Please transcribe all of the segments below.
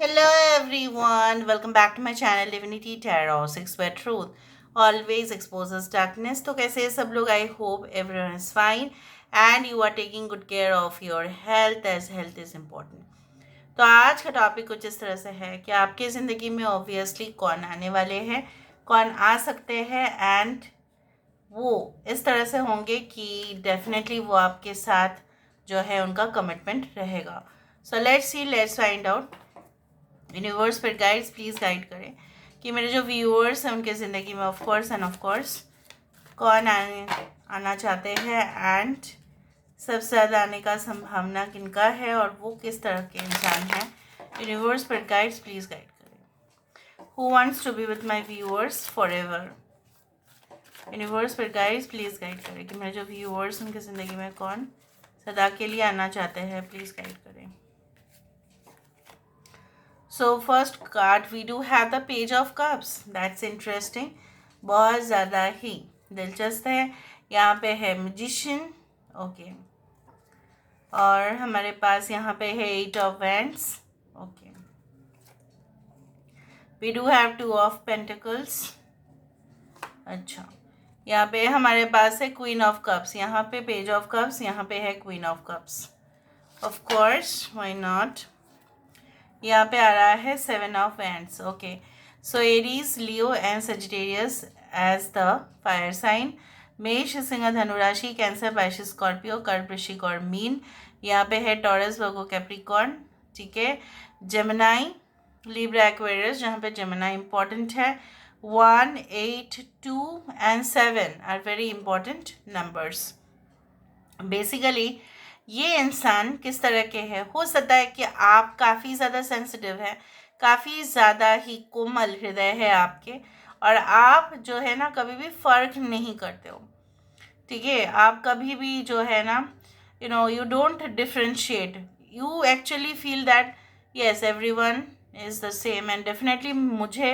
Hello everyone, welcome back to my channel Divinity Tarot 6 where truth always exposes darkness. तो कैसे हैं सब लोग? I hope everyone is fine and you are taking good care of your health as health is important. तो आज का topic कुछ इस तरह से है कि आपकी ज़िंदगी में ऑब्वियसली कौन आने वाले हैं, कौन आ सकते हैं एंड वो इस तरह से होंगे कि डेफिनेटली वो आपके साथ जो है उनका कमिटमेंट रहेगा. So let's find out. Universe पर गाइड्स प्लीज़ गाइड करें कि मेरे जो व्यूअर्स हैं उनके ज़िंदगी में ऑफ कोर्स कौन आना चाहते हैं एंड सबसे ज़्यादा आने का संभावना किनका है और वो किस तरह के इंसान हैं. यूनिवर्स पर गाइड्स प्लीज़ गाइड करें. Who wants to be with my viewers forever. Universe पर गाइड्स प्लीज़ गाइड करें कि मेरे जो व्यूअर्स उनकी ज़िंदगी में कौन सदा के लिए आना चाहते हैं. प्लीज़ गाइड करें. So first card we do have the Page of Cups. That's interesting. बहुत ज़्यादा ही दिलचस्प है. यहाँ पे है Magician. ओके. और हमारे पास यहाँ पे है Eight of Wands. Okay. We do have Two of Pentacles. अच्छा. यहाँ पे हमारे पास है Queen of Cups. यहाँ पे Page of Cups. यहाँ पे है Queen of Cups. Of course, why not? यहाँ पे आ रहा है 7 of Wands. Okay. So Aries, Leo and Sagittarius as the fire sign. मेष, सिंह, धनु राशि, कैंसर, पाइसेस, स्कॉर्पियो, कर्क, वृश्चिक और मीन. यहाँ पे है टॉरस, वर्गो, कैप्रिकॉर्न. ठीक है. जेमिनाई, लिब्रा, एक्वेरियस, जहाँ पे जेमिनाई इंपॉर्टेंट है. 1, 8, 2 and 7 are very important numbers. Basically ये इंसान किस तरह के हैं. हो सकता है कि आप काफ़ी ज़्यादा सेंसिटिव हैं, काफ़ी ज़्यादा ही कोमल हृदय है आपके, और आप जो है ना कभी भी फ़र्क नहीं करते हो. ठीक है. आप कभी भी जो है ना you don't differentiate. You actually feel that yes everyone is the same and definitely मुझे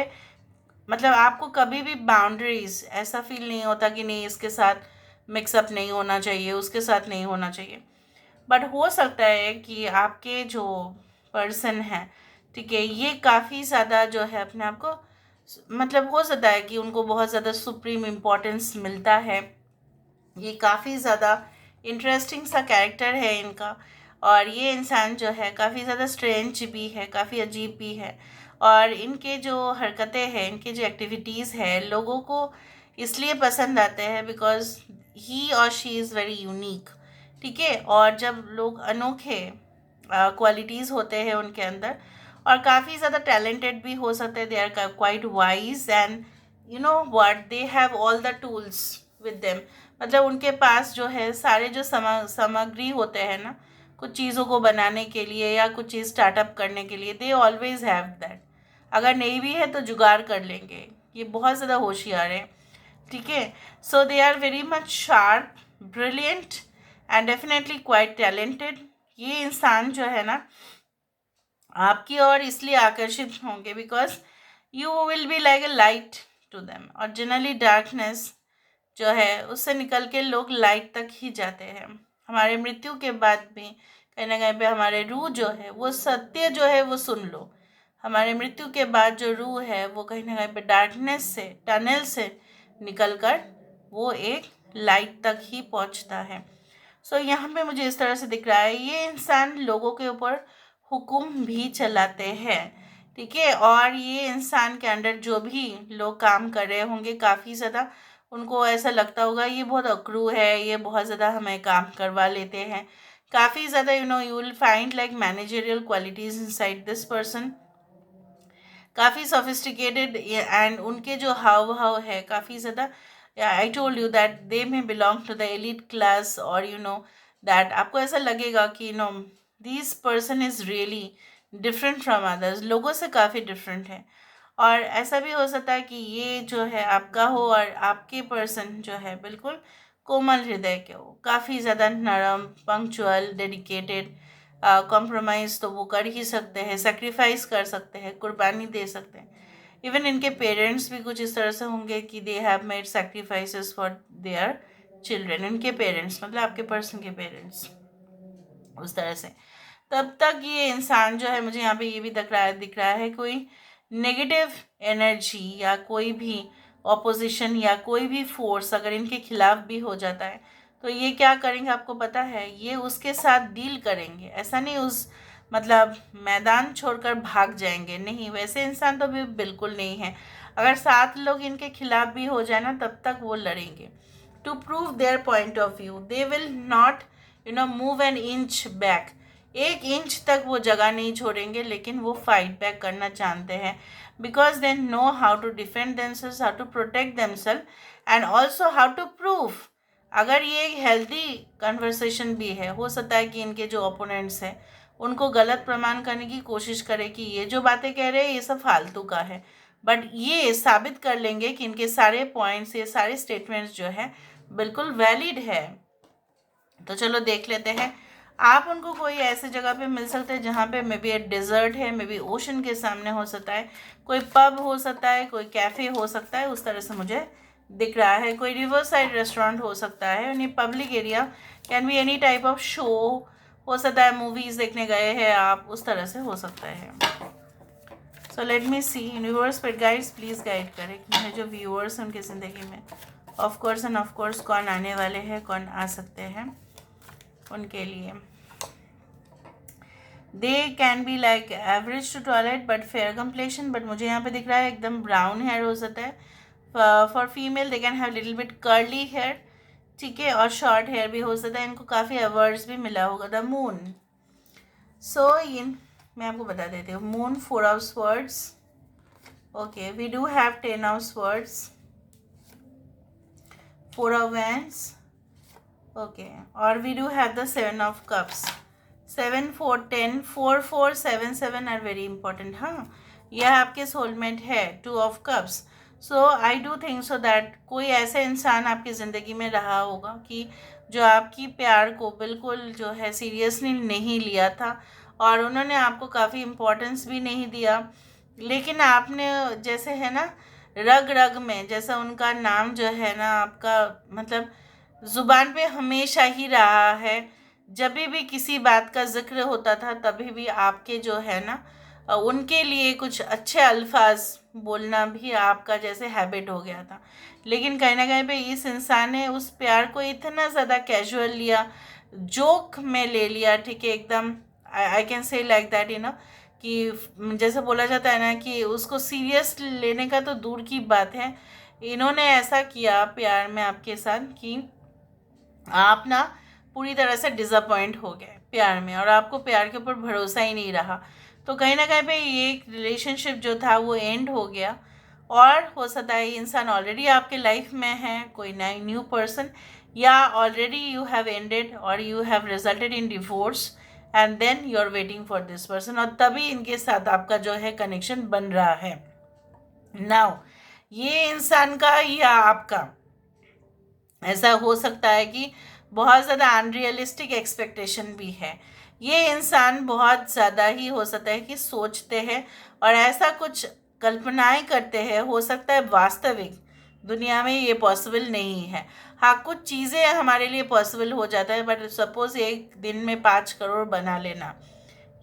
मतलब आपको कभी भी बाउंड्रीज ऐसा फील नहीं होता कि नहीं इसके साथ मिक्सअप नहीं होना चाहिए, उसके साथ नहीं होना चाहिए. बट हो सकता है कि आपके जो पर्सन है, ठीक है, ये काफ़ी ज़्यादा जो है अपने आप को मतलब हो सकता है कि उनको बहुत ज़्यादा सुप्रीम इम्पोर्टेंस मिलता है. ये काफ़ी ज़्यादा इंटरेस्टिंग सा कैरेक्टर है इनका. और ये इंसान जो है काफ़ी ज़्यादा स्ट्रेंज भी है, काफ़ी अजीब भी है. और इनके जो हरकतें हैं, इनकी जो एक्टिविटीज़ है लोगों को इसलिए पसंद आते हैं बिकॉज ही और शी इज़ वेरी यूनिक. ठीक है. और जब लोग अनोखे क्वालिटीज़ होते हैं उनके अंदर और काफ़ी ज़्यादा टैलेंटेड भी हो सकते हैं, they are quite wise and you know what they have all the tools with them. मतलब उनके पास जो है सारे जो सामग्री होते हैं ना कुछ चीज़ों को बनाने के लिए या कुछ चीज़ स्टार्टअप करने के लिए, दे ऑलवेज हैव दैट. अगर नहीं भी है तो जुगाड़ कर लेंगे. ये बहुत ज़्यादा होशियार है. ठीक है. So they are very much sharp, brilliant and definitely quite talented. ये इंसान जो है ना आपकी ओर इसलिए आकर्षित होंगे because you will be like a light to them. और जनरली डार्कनेस जो है उससे निकल के लोग लाइट तक ही जाते हैं. हमारे मृत्यु के बाद भी कहीं ना कहीं पे हमारे रूह जो है वो सत्य जो है वो सुन लो. हमारे मृत्यु के बाद जो रूह है वो कहीं ना कहीं पे डार्कनेस से, टनल से निकल कर वो एक लाइट तक ही पहुंचता है. सो यहाँ पे मुझे इस तरह से दिख रहा है ये इंसान लोगों के ऊपर हुक्म भी चलाते हैं. ठीक है. और ये इंसान के अंडर जो भी लोग काम कर रहे होंगे काफ़ी ज़्यादा उनको ऐसा लगता होगा ये बहुत अकड़ू है, ये बहुत ज़्यादा हमें काम करवा लेते हैं. काफ़ी ज़्यादा you will find like managerial qualities inside this person. काफ़ी सोफिस्टिकेटेड एंड उनके जो हाव भाव है काफ़ी ज़्यादा. I told you that they may belong to the elite class और दैट आपको ऐसा लगेगा कि this person is really different from others. लोगों से काफ़ी डिफरेंट है. और ऐसा भी हो सकता है कि ये जो है आपका हो और आपके पर्सन जो है बिल्कुल कोमल हृदय के हो, काफ़ी ज़्यादा नरम, पंक्चुअल, डेडिकेटेड. कॉम्प्रोमाइज़ तो वो कर ही सकते हैं, सेक्रीफाइस कर सकते हैं, कुर्बानी दे सकते हैं. इवन इनके पेरेंट्स भी कुछ इस तरह से होंगे कि they have made sacrifices for their children. इनके पेरेंट्स मतलब आपके पर्सन के पेरेंट्स उस तरह से. तब तक ये इंसान जो है, मुझे यहाँ पे ये भी दिख रहा है कोई नेगेटिव एनर्जी या कोई भी ऑपोजिशन या कोई भी फोर्स अगर इनके खिलाफ भी हो जाता है तो ये क्या करेंगे आपको पता है, ये उसके साथ डील करेंगे। ऐसा नहीं उस मतलब मैदान छोड़कर भाग जाएंगे, नहीं, वैसे इंसान तो भी बिल्कुल नहीं है। अगर 7 लोग इनके खिलाफ भी हो जाए ना तब तक वो लड़ेंगे to prove their point of view. They will not move an inch back, 1 inch तक वो जगह नहीं छोड़ेंगे, लेकिन वो फाइट बैक करना जानते हैं because they know how to defend themselves, how to protect themself and also how to prove. अगर ये एक हेल्दी कन्वर्सेशन भी है, हो सकता है कि इनके जो ओपोनेंट्स हैं उनको गलत प्रमाण करने की कोशिश करे कि ये जो बातें कह रहे हैं ये सब फालतू का है, बट ये साबित कर लेंगे कि इनके सारे पॉइंट्स, ये सारे स्टेटमेंट्स जो है बिल्कुल वैलिड है। तो चलो देख लेते हैं। आप उनको कोई ऐसी जगह पे मिल सकते हैं जहाँ पे मे बी एक डेजर्ट है, मे बी ओशन के सामने हो सकता है, कोई पब हो सकता है, कोई कैफ़े हो सकता है, उस तरह से मुझे दिख रहा है। कोई रिवर साइड रेस्टोरेंट हो सकता है, यानी public area, can be any type of show हो सकता है, मूवीज़ देखने गए हैं आप, उस तरह से हो सकता है। सो लेट मी सी यूनिवर्स पर गाइड्स प्लीज़ गाइड करें कि मेरे जो व्यूअर्स हैं उनकी ज़िंदगी में of course end of course कौन आने वाले हैं, कौन आ सकते हैं उनके लिए। They can be like average to toilet but fair complexion, but मुझे यहाँ पे दिख रहा है एकदम ब्राउन हेयर हो सकता है। For female they can have little bit curly hair, ठीक है, और शॉर्ट हेयर भी हो सकता है। इनको काफ़ी अवार्ड्स भी मिला होगा। द मून, सो इन मैं आपको बता देती हूँ। Moon 4 of swords, okay, we do have 10 of swords, 4 of wands, okay, और we do have the 7 of cups. 7 4 10 4 4 7 7 are very important. हाँ, यह आपके सोलमेट है। 2 of cups, so I do think so that कोई ऐसा इंसान आपकी ज़िंदगी में रहा होगा कि जो आपकी प्यार को बिल्कुल जो है सीरियसली नहीं लिया था और उन्होंने आपको काफ़ी इम्पोर्टेंस भी नहीं दिया, लेकिन आपने जैसे है ना रग रग में, जैसा उनका नाम जो है ना आपका मतलब ज़ुबान पे हमेशा ही रहा है। जब भी किसी बात का ज़िक्र होता था तभी भी आपके जो है ना उनके लिए कुछ अच्छे अल्फाज बोलना भी आपका जैसे हैबिट हो गया था। लेकिन कहीं ना कहीं पे इस इंसान ने उस प्यार को इतना ज़्यादा कैजुअल लिया, जोक में ले लिया, ठीक है, एकदम I can say like that कि जैसे बोला जाता है ना कि उसको सीरियस लेने का तो दूर की बात है, इन्होंने ऐसा किया प्यार में आपके साथ कि आप ना पूरी तरह से डिसअपॉइंट हो गए प्यार में और आपको प्यार के ऊपर भरोसा ही नहीं रहा। तो कहीं ना कहीं पे ये एक रिलेशनशिप जो था वो एंड हो गया और हो सकता है इंसान ऑलरेडी आपके लाइफ में है, कोई नई न्यू पर्सन, या ऑलरेडी यू हैव एंडेड और you have resulted in divorce and then you are waiting for this person, और तभी इनके साथ आपका जो है कनेक्शन बन रहा है। नाउ ये इंसान का या आपका ऐसा हो सकता है कि बहुत ज़्यादा अनरियलिस्टिक एक्सपेक्टेशन भी है। ये इंसान बहुत ज़्यादा ही हो सकता है कि सोचते हैं और ऐसा कुछ कल्पनाएं करते हैं, हो सकता है वास्तविक दुनिया में ये पॉसिबल नहीं है। हाँ, कुछ चीज़ें हमारे लिए पॉसिबल हो जाता है, बट सपोज़ एक दिन में 5 करोड़ बना लेना,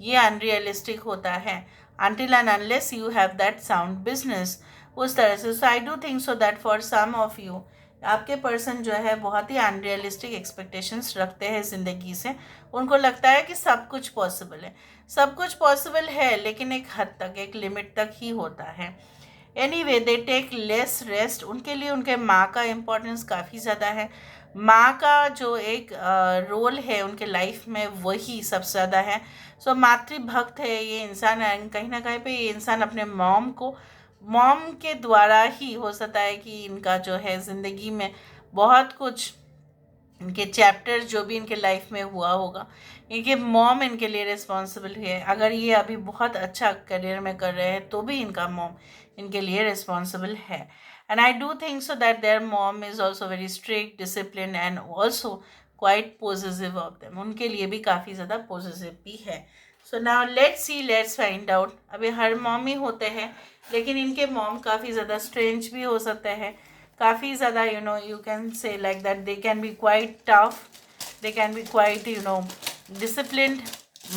ये अनरियलिस्टिक होता है until and unless you have that sound business, उस तरह से। So I do think so that for some of you आपके पर्सन जो है बहुत ही अनरियलिस्टिक एक्सपेक्टेशंस रखते हैं ज़िंदगी से। उनको लगता है कि सब कुछ पॉसिबल है, सब कुछ पॉसिबल है, लेकिन एक हद तक, एक लिमिट तक ही होता है। Anyway they take less rest. उनके लिए उनके माँ का इम्पोर्टेंस काफ़ी ज़्यादा है। माँ का जो एक रोल है उनके लाइफ में वही सबसे ज़्यादा है। सो मातृभक्त है ये इंसान, कहीं ना कहीं पे ये इंसान अपने मॉम के द्वारा ही हो सकता है कि इनका जो है ज़िंदगी में बहुत कुछ इनके चैप्टर जो भी इनके लाइफ में हुआ होगा, इनके मॉम इनके लिए रिस्पॉन्सिबल है। अगर ये अभी बहुत अच्छा करियर में कर रहे हैं तो भी इनका मॉम इनके लिए रिस्पॉन्सिबल है। And I do think so that there mom is also very strict, discipline and also quite positive of them. उनके लिए भी काफ़ी ज़्यादा पॉजिटिव भी है। So now let's find out. अभी हर मॉम ही होते हैं, लेकिन इनके मॉम काफ़ी ज़्यादा स्ट्रेंज भी हो सकते हैं, काफ़ी ज़्यादा you can say like that they can B quite tough, they can B quite disciplined,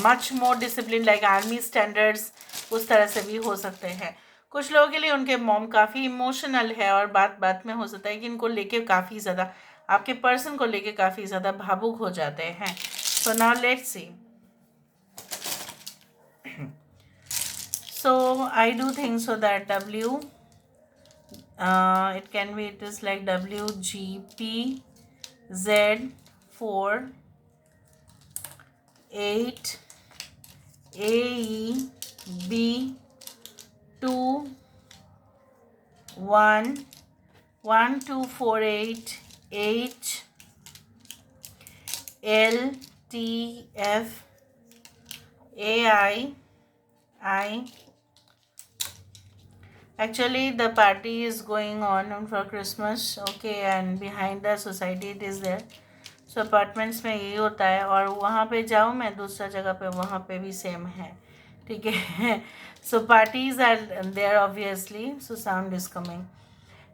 much more discipline like army standards, उस तरह से भी हो सकते हैं। कुछ लोगों के लिए उनके मॉम काफ़ी इमोशनल है और बात बात में हो सकता है कि इनको लेके काफ़ी ज़्यादा, आपके पर्सन को लेके काफ़ी ज़्यादा भावुक हो जाते हैं। So now let's see. So I do think so that W, it can be, it is like W, G, P, Z, 4, 8, A, E, B, 2, 1, 1, 2, 4, 8, H, L, T, F, A, I. Actually, the party is going on for Christmas, okay, and behind the society it is there. So apartments में यही होता है, और वहाँ पे जाऊँ मैं दूसरा जगह पे, वहाँ पे भी सेम है, ठीक है। So parties are there obviously, so sound is coming.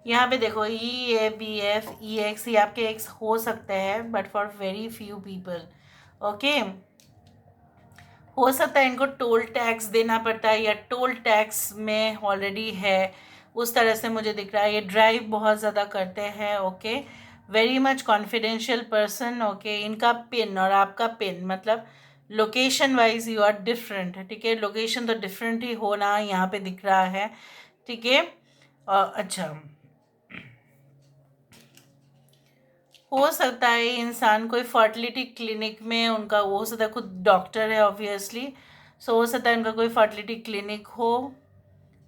यहाँ पे देखो EABF EX, ये आपके एक्स हो सकते हैं but for very few people, okay. हो सकता है इनको टोल टैक्स देना पड़ता है या टोल टैक्स में ऑलरेडी है, उस तरह से मुझे दिख रहा है। ये ड्राइव बहुत ज़्यादा करते हैं, okay. Very much confidential person, okay. इनका पिन और आपका पिन मतलब location wise you are different, ठीक है। लोकेशन तो डिफरेंट ही होना यहाँ पे दिख रहा है, ठीक है। अच्छा, हो सकता है इंसान कोई फर्टिलिटी क्लिनिक में, उनका वो हो सकता है खुद डॉक्टर है ऑब्वियसली, सो हो सकता है उनका कोई फर्टिलिटी क्लिनिक हो,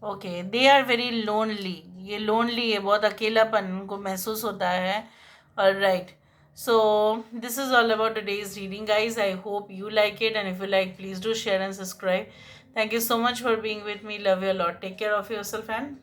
okay. They are very lonely, ये लोनली है, बहुत अकेलापन उनको महसूस होता है, और right. So this is all about today's reading guys. I hope you like it, and if you like please do share and subscribe. Thank you so much for being with me. Love you a lot. Take care of yourself and